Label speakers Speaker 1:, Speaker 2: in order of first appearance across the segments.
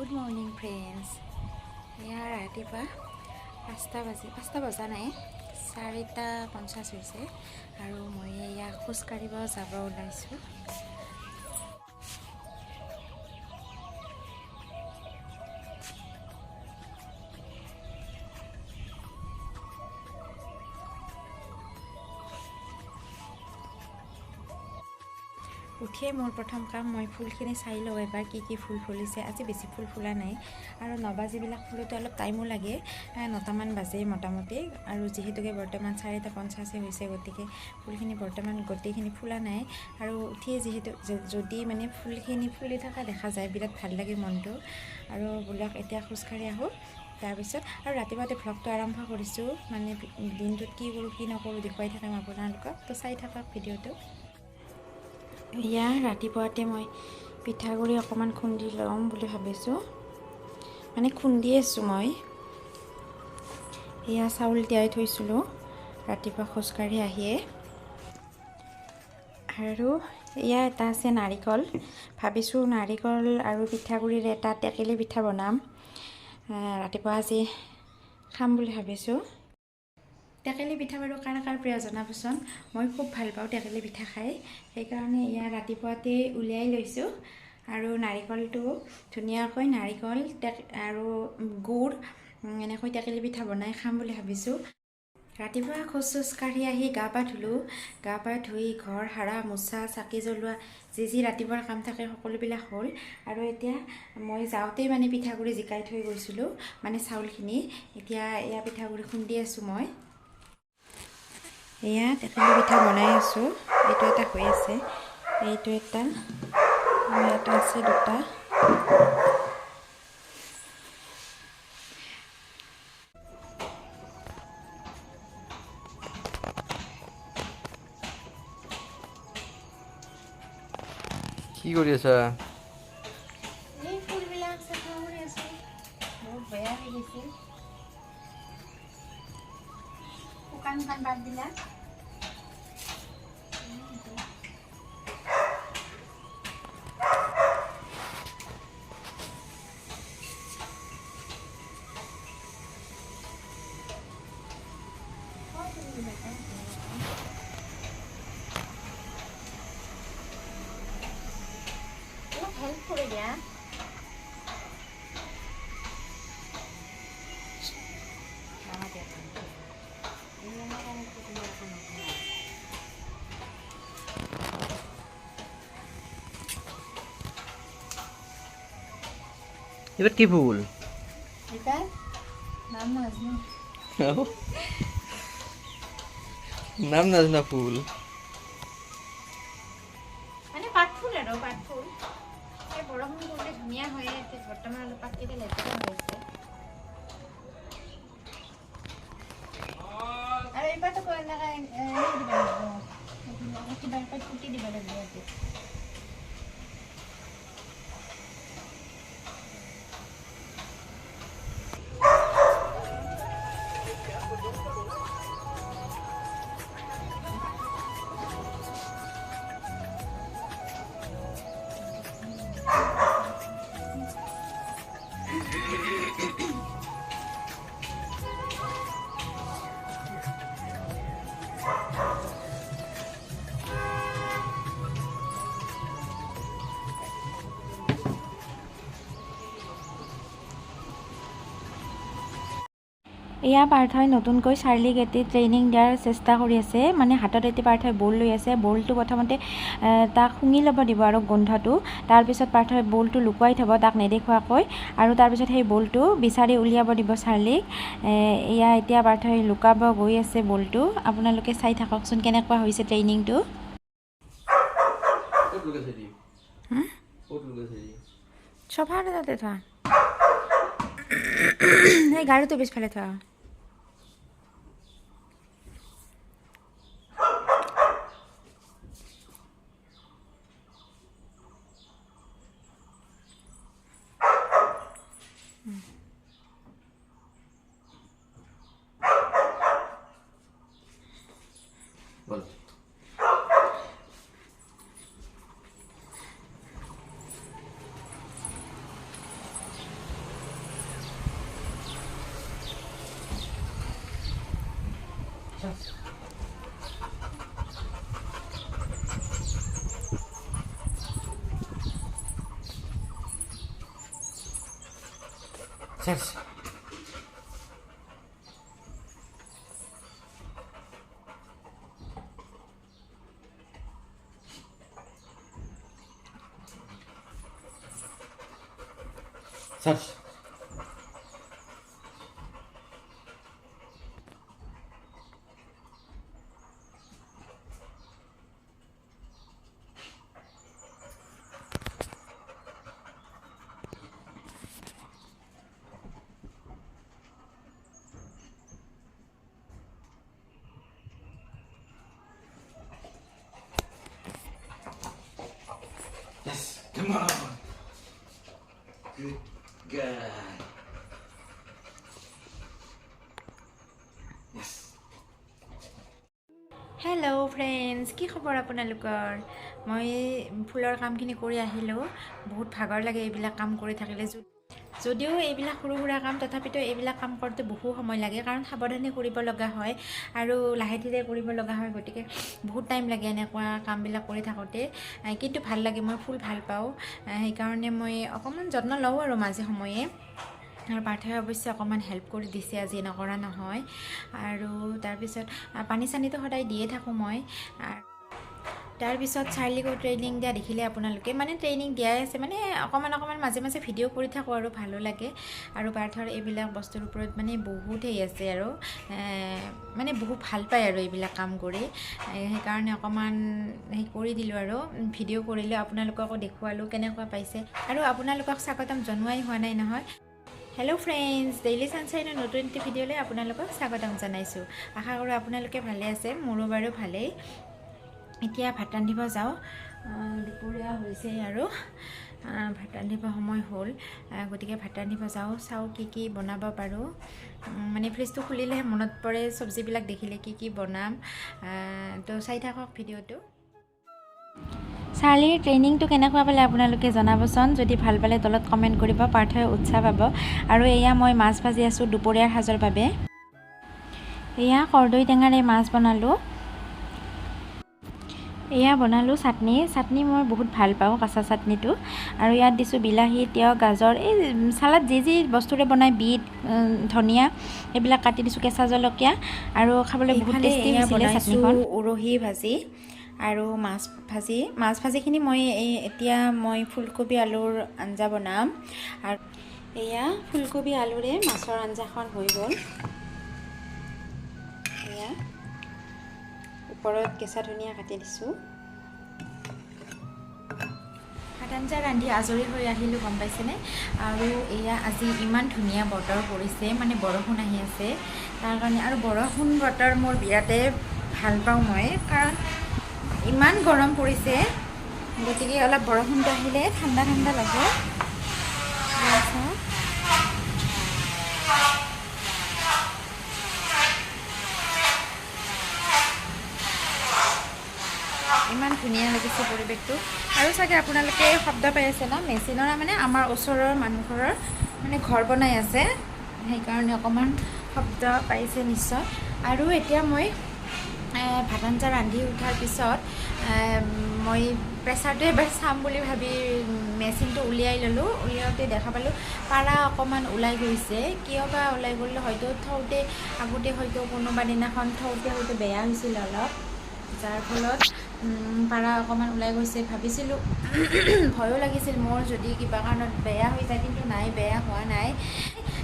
Speaker 1: Good morning friends. এয়া ৰাতিপুৱা 5টা বজা নাই, 4:50 হৈছে আৰু মই এয়া খোজকাঢ়িব যাব ওলাইছোঁ। উঠিয়ে মোৰ প্ৰথম কাম, মই ফুলখিনি চাই লওঁ এবাৰ কি ফুল ফুলিছে। আজি বেছি ফুল ফুলা নাই আৰু নবাজিবিলাক ফুলোতে অলপ টাইমো লাগে, 9টামান বাজে মোটামুটি। আৰু যিহেতুকে বৰ্তমান 4:50 হৈছে, গতিকে ফুলখিনি বৰ্তমান গোটেইখিনি ফুলা নাই। আৰু উঠিয়ে যিহেতু যদি মানে ফুলখিনি ফুলি থকা দেখা যায়, বিৰাট ভাল লাগে মনটো। আৰু বোলক এতিয়া খোজকাঢ়ি আহোঁ। তাৰপিছত আৰু ৰাতিপুৱাতে ভ্লগটো আৰম্ভ কৰিছোঁ, মানে দিনটোত কি কৰোঁ কি নকৰোঁ দেখুৱাই থাকিম আপোনালোকক, তো চাই থাকক ভিডিঅ'টো। এয়া ৰাতিপুৱাতে মই পিঠাগুড়ি অকণমান খুন্দি ল'ম বুলি ভাবিছোঁ, মানে খুন্দি আছোঁ মই। এয়া চাউল তিয়াই থৈছিলোঁ ৰাতিপুৱা খোজকাঢ়ি আহিয়ে। আৰু এয়া এটা আছে নাৰিকল, ভাবিছোঁ নাৰিকল আৰু পিঠাগুড়িৰে এটা টেকেলি পিঠা বনাম, ৰাতিপুৱা আজি খাম বুলি ভাবিছোঁ। টেকেলি পিঠা বাৰু কাৰ কাৰ প্ৰিয় জনাবচোন। মই খুব ভাল পাওঁ টেকেলি পিঠা খাই, সেইকাৰণে এয়া ৰাতিপুৱাতে উলিয়াই লৈছোঁ। আৰু নাৰিকলটো ধুনীয়াকৈ নাৰিকল আৰু গুড় এনেকৈ টেকেলি পিঠা বনাই খাম বুলি ভাবিছোঁ। ৰাতিপুৱা খোজ কাঢ়ি আহি গা পা ধুলোঁ, গা পা ধুই ঘৰ সাৰা মোচা চাকি জ্বলোৱা যি ৰাতিপুৱাৰ কাম থাকে সকলোবিলাক হ'ল। আৰু এতিয়া মই যাওঁতেই মানে পিঠাগুড়ি জিকাই থৈ গৈছিলোঁ, মানে চাউলখিনি। এতিয়া এয়া পিঠাগুড়ি খুন্দি আছোঁ মই। এয়া টেকেলি পিঠা বনাই আছোঁ, এইটো এটা হৈ আছে, এইটো এটা, এটা আছে, দুটা।
Speaker 2: কি কৰি আছা?
Speaker 1: এই ফুলবিলাক চাফা কৰি আছোঁ, বহুত বেয়া হৈ গৈছে শুকান পাতবিলাক। অলপ হেল্প কৰি দিয়া।
Speaker 2: এবার কি ফুল?
Speaker 1: এটা নাম নাজনো।
Speaker 2: নাম নাজনা ফুল,
Speaker 1: মানে পাত ফুল আৰু পাত ফুল। এই বৰষুণ পৰিলে ধুনীয়া হয়, বৰ্তমান অলপ পাতকেইটা লেতেৰা হৈ আছে। আৰু এইবাৰতো এনেকৈ দিব লাগিব, কিবা ফুটি দিব লাগিব ইয়াতে। এয়া পাৰ্থই নতুনকৈ চাৰ্লিক এটি ট্ৰেইনিং দিয়াৰ চেষ্টা কৰি আছে, মানে হাতত এটি পাৰ্থই বল লৈ আছে। বলটো প্ৰথমতে তাক শুঙি ল'ব দিব আৰু গোন্ধটো, তাৰপিছত পাৰ্থই বলটো লুকুৱাই থ'ব তাক নেদেখুৱাকৈ, আৰু তাৰপিছত সেই বলটো বিচাৰি উলিয়াব দিব চাৰ্লিক। এয়া এতিয়া পাৰ্থই লুকাব গৈ আছে বলটো, আপোনালোকে চাই থাককচোন কেনেকুৱা হৈছে ট্ৰেইনিংটো। চফাৰ তাতে থোৱা, সেই গাড়ীটো পিছফালে থোৱা।
Speaker 2: Yes. Search. Yes, come on. Good guy. Yes.
Speaker 1: Hello' friends, কি খবৰ আপোনালোকৰ? মই ফুলৰ কামখিনি কৰি আহিলোঁ। বহুত ভাগৰ লাগে এইবিলাক কাম কৰি থাকিলে। যদিও এইবিলাক সৰু সুৰা কাম, তথাপিতো এইবিলাক কাম কৰোঁতে বহু সময় লাগে, কাৰণ সাৱধানে কৰিব লগা হয় আৰু লাহে ধীৰে কৰিব লগা হয়। গতিকে বহুত টাইম লাগে এনেকুৱা কামবিলাক কৰি থাকোঁতে, কিন্তু ভাল লাগে। মই ফুল ভাল পাওঁ, সেইকাৰণে মই অকণমান যত্ন লওঁ আৰু মাজে সময়ে। আৰু পাৰ্থই অৱশ্যে অকণমান হেল্প কৰি দিছে, আজি নকৰা নহয়। আৰু তাৰপিছত পানী চানীটো সদায় দিয়ে থাকোঁ মই। তাৰপিছত চাৰ্লিকো ট্ৰেইনিং দিয়া দেখিলে আপোনালোকে, মানে ট্ৰেইনিং দিয়াই আছে, মানে অকণমান মাজে মাজে ভিডিঅ' কৰি থাকোঁ আৰু ভালো লাগে। আৰু পাৰ্থৰ এইবিলাক বস্তুৰ ওপৰত মানে বহুত হেৰি আছে আৰু মানে বহুত ভাল পায় আৰু এইবিলাক কাম কৰি। সেইকাৰণে অকণমান সেই কৰি দিলোঁ আৰু ভিডিঅ' কৰিলোঁ, আপোনালোককো দেখুৱালোঁ কেনেকুৱা পাইছে। আৰু আপোনালোকক স্বাগতম জনোৱাই হোৱা নাই নহয়। হেল্ল' ফ্ৰেণ্ডছ, ডেইলি ছানশ্বাইনৰ নতুন এটি ভিডিঅ'লৈ আপোনালোকক স্বাগতম জনাইছোঁ। আশা কৰোঁ আপোনালোকে ভালে আছে, মোৰো বাৰু ভালেই। এতিয়া ভাত ৰান্ধিব যাওঁ। দুপৰীয়া হৈছে আৰু ভাত ৰান্ধিব সময় হ'ল, গতিকে ভাত ৰান্ধিব যাওঁ। চাওঁ কি কি বনাব পাৰোঁ। মানে ফ্ৰিজটো খুলিলেহে মনত পৰে চব্জিবিলাক দেখিলে কি কি বনাম। তো চাই থাকক ভিডিঅ'টো। চাৰ্লিৰ ট্ৰেইনিংটো কেনেকুৱা পালে আপোনালোকে জনাবচোন। যদি ভাল পালে তলত কমেণ্ট কৰিব, পাৰ্থই উৎসাহ পাব। আৰু এয়া মই মাছ ভাজি আছোঁ দুপৰীয়াৰ সাজৰ বাবে। এয়া কৰ্দৈ টেঙাৰে মাছ বনালোঁ। এয়া বনালোঁ চাটনি মই বহুত ভাল পাওঁ, কাঁচা চাটনিটো। আৰু ইয়াত দিছোঁ বিলাহী, তিয়ঁহ, গাজৰ, এই চালাড যি বস্তুৰে বনাই, বিট, ধনিয়া এইবিলাক কাটি দিছোঁ, কেঁচা জলকীয়া। আৰু খাবলৈ বহুত টেষ্টি হৈছিলে চাটনিখন। উৰহি ভাজি আৰু মাছ ভাজিখিনি মই এতিয়া ফুলকবি আলুৰ আঞ্জা বনাম। আৰু এয়া ফুলকবি আলুৰে মাছৰ আঞ্জাখন হৈ গ'ল। এয়া ওপৰত কেঁচা ধনিয়া কাটি দিছোঁ। ভাত আঞ্জা ৰান্ধি আজৰি হৈ আহিলোঁ, গম পাইছেনে? আৰু এয়া আজি ইমান ধুনীয়া বতৰ পৰিছে, মানে বৰষুণ আহি আছে তাৰ কাৰণে। আৰু বৰষুণ বতৰ মোৰ বিৰাটেই ভাল পাওঁ মই, কাৰণ ইমান গৰম পৰিছে। গতিকে অলপ বৰষুণটো আহিলে ঠাণ্ডা ঠাণ্ডা লাগে। ইমান ধুনীয়া লাগিছে পৰিৱেশটো। আৰু চাগে আপোনালোকে শব্দ পাই আছে ন, মেচিনৰ, মানে আমাৰ ওচৰৰ মানুহ ঘৰৰ মানে ঘৰ বনাই আছে, সেইকাৰণে অকণমান শব্দ পাইছে নিশ্চয়। আৰু এতিয়া মই ভাত আঞ্জা ৰান্ধি উঠাৰ পিছত মই প্ৰেছাৰটো এবাৰ চাম বুলি ভাবি মেচিনটো উলিয়াই ল'লোঁ। উলিয়াওঁতে দেখা পালোঁ পাৰা অকণমান ওলাই গৈছে। কিয় বা ওলাই গ'ল, হয়তো আগতে হয়তো কোনোবা দিনাখন থওঁতে হয়তো বেয়া হৈছিল অলপ, যাৰ ফলত পাৰা অকণমান ওলাই গৈছে। ভাবিছিলোঁ ভয়ো লাগিছিল মোৰ যদি কিবা কাৰণত বেয়া হৈ যায়, কিন্তু নাই, বেয়া হোৱা নাই।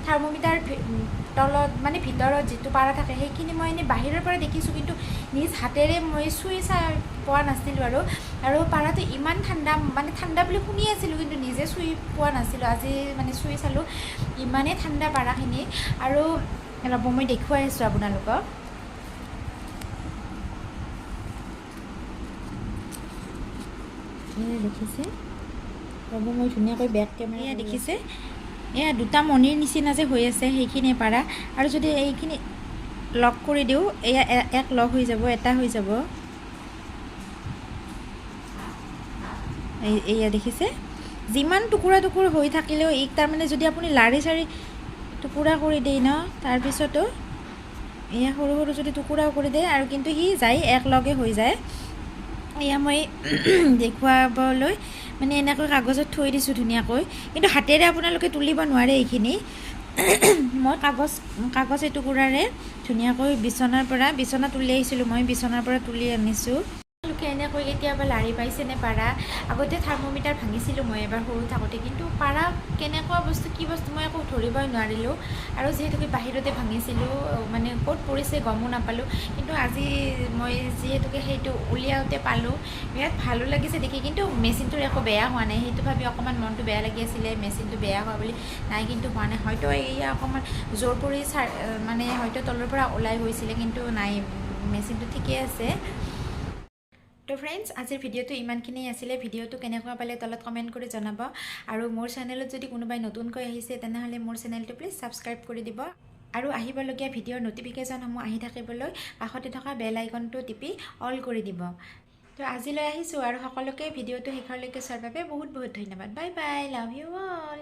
Speaker 1: থাৰ্মোমিটাৰ তলত, মানে ভিতৰত যিটো পাৰা থাকে সেইখিনি মই এনেই বাহিৰৰ পৰা দেখিছোঁ, কিন্তু নিজ হাতেৰে মই চুই চাই পোৱা নাছিলোঁ। আৰু পাৰাটো ইমান ঠাণ্ডা, মানে ঠাণ্ডা বুলি শুনি আছিলোঁ, কিন্তু নিজে চুই পোৱা নাছিলোঁ। আজি মানে চুই চালোঁ, ইমানেই ঠাণ্ডা পাৰাখিনি। আৰু ৰ'ব মই দেখুৱাই আছোঁ আপোনালোকক। দেখিছে, ৰ'ব মই ধুনীয়াকৈ বেক কেমেৰা দেখিছে। এয়া দুটা মণিৰ নিচিনা যে হৈ আছে সেইখিনি পাৰা। আৰু যদি এইখিনি লক কৰি দিওঁ, এয়া এক লক হৈ যাব, এটা হৈ যাব। এয়া দেখিছে, যিমান টুকুৰা হৈ থাকিলেও তাৰমানে যদি আপুনি লাৰি চাৰি টুকুৰা কৰি দিয়ে ন, তাৰপিছতো এয়া সৰু যদি টুকুৰাও কৰি দিয়ে, আৰু কিন্তু সি যায় এক লগে হৈ যায়। এয়া মই দেখুৱাবলৈ মানে এনেকৈ কাগজত থৈ দিছোঁ ধুনীয়াকৈ, কিন্তু হাতেৰে আপোনালোকে তুলিব নোৱাৰে এইখিনি। মই কাগজ এটুকুৰাৰে ধুনীয়াকৈ বিচনাত উলিয়াইছিলোঁ, মই বিচনাৰ পৰা তুলি আনিছোঁ। লোকে এনেকৈ কেতিয়াবা লাৰি পাইছেনে পাৰা? আগতে থাৰ্মোমিটাৰ ভাঙিছিলোঁ মই এবাৰ সৰু থাকোঁতে, কিন্তু পাৰা কেনেকুৱা বস্তু কি বস্তু মই একো ধৰিবই নোৱাৰিলোঁ। আৰু যিহেতুকে বাহিৰতে ভাঙিছিলোঁ, মানে ক'ত পৰিছে গমো নাপালোঁ। কিন্তু আজি মই যিহেতুকে সেইটো উলিয়াওঁতে পালোঁ, বিৰাট ভালো লাগিছে দেখি। কিন্তু মেচিনটোৰ একো বেয়া হোৱা নাই, সেইটো ভাবি অকণমান মনটো বেয়া লাগি আছিলে মেচিনটো বেয়া হোৱা বুলি। নাই, কিন্তু হোৱা নাই। হয়তো এয়া অকণমান জোৰ পৰি মানে হয়তো তলৰ পৰা ওলাই গৈছিলে, কিন্তু নাই, মেচিনটো ঠিকেই আছে। তো ফ্ৰেণ্ডছ, আজিৰ ভিডিঅ'টো ইমানখিনিয়ে আছিলে। ভিডিঅ'টো কেনেকুৱা পালে তলত কমেণ্ট কৰি জনাব। আৰু মোৰ চেনেলত যদি কোনোবাই নতুনকৈ আহিছে তেনেহ'লে মোৰ চেনেলটো প্লিজ ছাবস্ক্ৰাইব কৰি দিব। আৰু আহিবলগীয়া ভিডিঅ'ৰ ন'টিফিকেশ্যনসমূহ আহি থাকিবলৈ কাষতে থকা বেল আইকনটো টিপি অল কৰি দিব। তো আজিলৈ আহিছোঁ, আৰু সকলোকে ভিডিঅ'টো শেষলৈকে চোৱাৰ বাবে বহুত বহুত ধন্যবাদ। Bye bye, love you all.